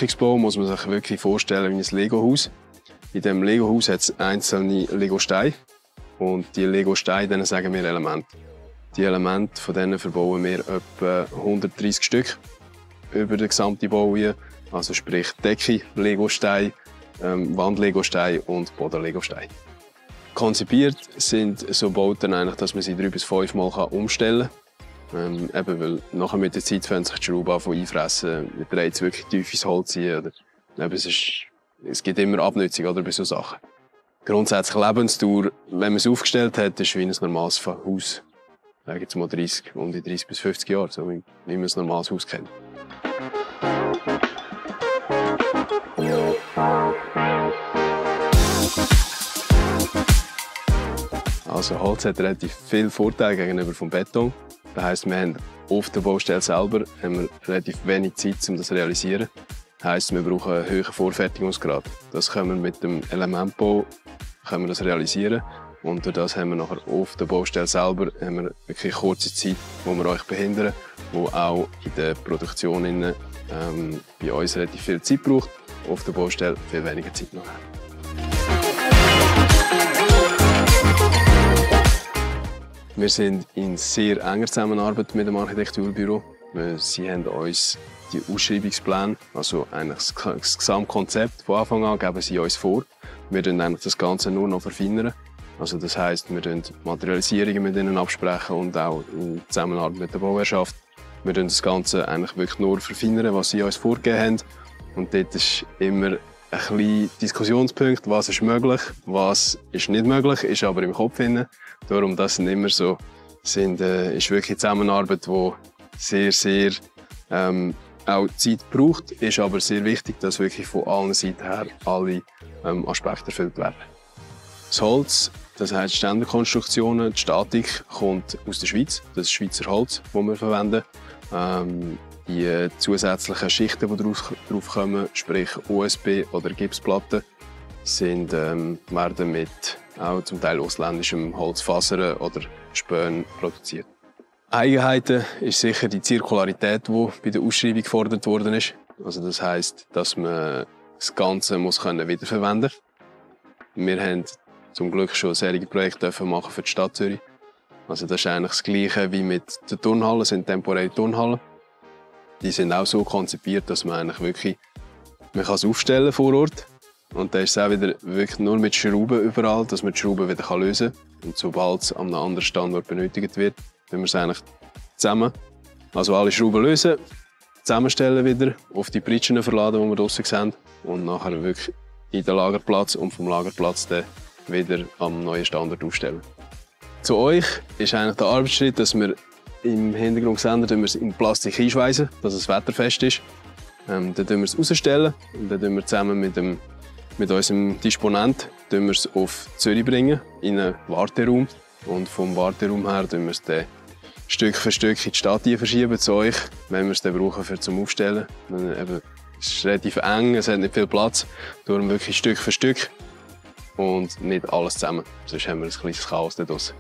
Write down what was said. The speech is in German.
Verpackungsbau muss man sich wirklich vorstellen wie ein Lego-Haus. In diesem Lego-Haus hat es einzelne Lego-Steine. Und die Lego-Steine, denen sagen wir Elemente. Die Elemente, von denen verbauen wir etwa 130 Stück über den gesamten Bau hier. Also sprich Decke, Lego-Steine, Wand-Lego-Steine und Boden-Lego-Steine. Konzipiert sind so Bauten eigentlich, dass man sie 3 bis 5 Mal umstellen kann. Eben, weil nachher mit der Zeit fangen sich die Schrauben an einfressen, man dreht es wirklich tief ins Holz ziehen. Oder, eben, es gibt immer Abnutzung oder, bei solchen Sachen. Grundsätzlich Lebensdauer, wenn man es aufgestellt hat, ist wie ein normales Haus. Sagen wir mal 30 bis 50 Jahre, so wie man ein normales Haus kennt. Also Holz hat relativ viele Vorteile gegenüber vom Beton. Das heisst, wir haben auf der Baustelle selber relativ wenig Zeit, um das zu realisieren. Das heisst, wir brauchen einen hohen Vorfertigungsgrad. Das können wir mit dem Elementbau realisieren. Und durch das haben wir nachher auf der Baustelle selber wirklich kurze Zeit, wo wir euch behindern, wo auch in der Produktion bei uns relativ viel Zeit braucht, auf der Baustelle viel weniger Zeit nachher. Wir sind in sehr enger Zusammenarbeit mit dem Architekturbüro. Sie haben uns die Ausschreibungspläne, also eigentlich das Gesamtkonzept von Anfang an, geben sie uns vor. Wir verfeinern eigentlich das Ganze nur noch verfeinern. Also das heisst, wir sprechen Materialisierungen mit ihnen absprechen und auch in Zusammenarbeit mit der Bauherrschaft. Wir das Ganze eigentlich wirklich nur verfeinern, was sie uns vorgegeben haben. Und dort ist immer ein bisschen Diskussionspunkt, was ist möglich, was ist nicht möglich, ist aber im Kopf drin. Darum, das sind immer so, ist wirklich eine Zusammenarbeit, die sehr auch Zeit braucht, ist aber sehr wichtig, dass wirklich von allen Seiten her alle Aspekte erfüllt werden. Das Holz, das heisst Ständerkonstruktionen, die Statik kommt aus der Schweiz. Das ist Schweizer Holz, das wir verwenden. Die zusätzlichen Schichten, die drauf kommen, sprich OSB oder Gipsplatten, werden mit auch zum Teil ausländischem Holzfasern oder Spänen produziert. Eigenheiten ist sicher die Zirkularität, die bei der Ausschreibung gefordert worden ist. Also das heisst, dass man das Ganze wiederverwenden kann. Wir haben zum Glück schon solche Projekte machen für die Stadt Zürich. Also das ist eigentlich das Gleiche wie mit den Turnhallen, sind temporäre Turnhallen. Die sind auch so konzipiert, dass man eigentlich wirklich man kann es aufstellen vor Ort. Und dann ist es auch wieder wirklich nur mit Schrauben überall, dass man die Schrauben wieder lösen kann. Und sobald es an einem anderen Standort benötigt wird, können wir es eigentlich zusammen, also alle Schrauben lösen, zusammenstellen wieder, auf die Pritschen verladen, die wir draussen sehen, und nachher wirklich in den Lagerplatz und vom Lagerplatz dann wieder am neuen Standort aufstellen. Zu euch ist eigentlich der Arbeitsschritt, dass wir im Hintergrund sehen, dass wir es in Plastik einschweißen, dass es wetterfest ist. Dann stellen wir es rausstellen und dann bringen wir zusammen mit unserem Disponent es auf Zürich bringen, in einen Warteraum. Und vom Warteraum her verschieben wir es dann Stück für Stück in die Stadt verschieben zu euch, wenn wir es dann brauchen zum Aufstellen. Es ist relativ eng, es hat nicht viel Platz, darum wirklich Stück für Stück und nicht alles zusammen. Sonst haben wir ein kleines Chaos da draussen.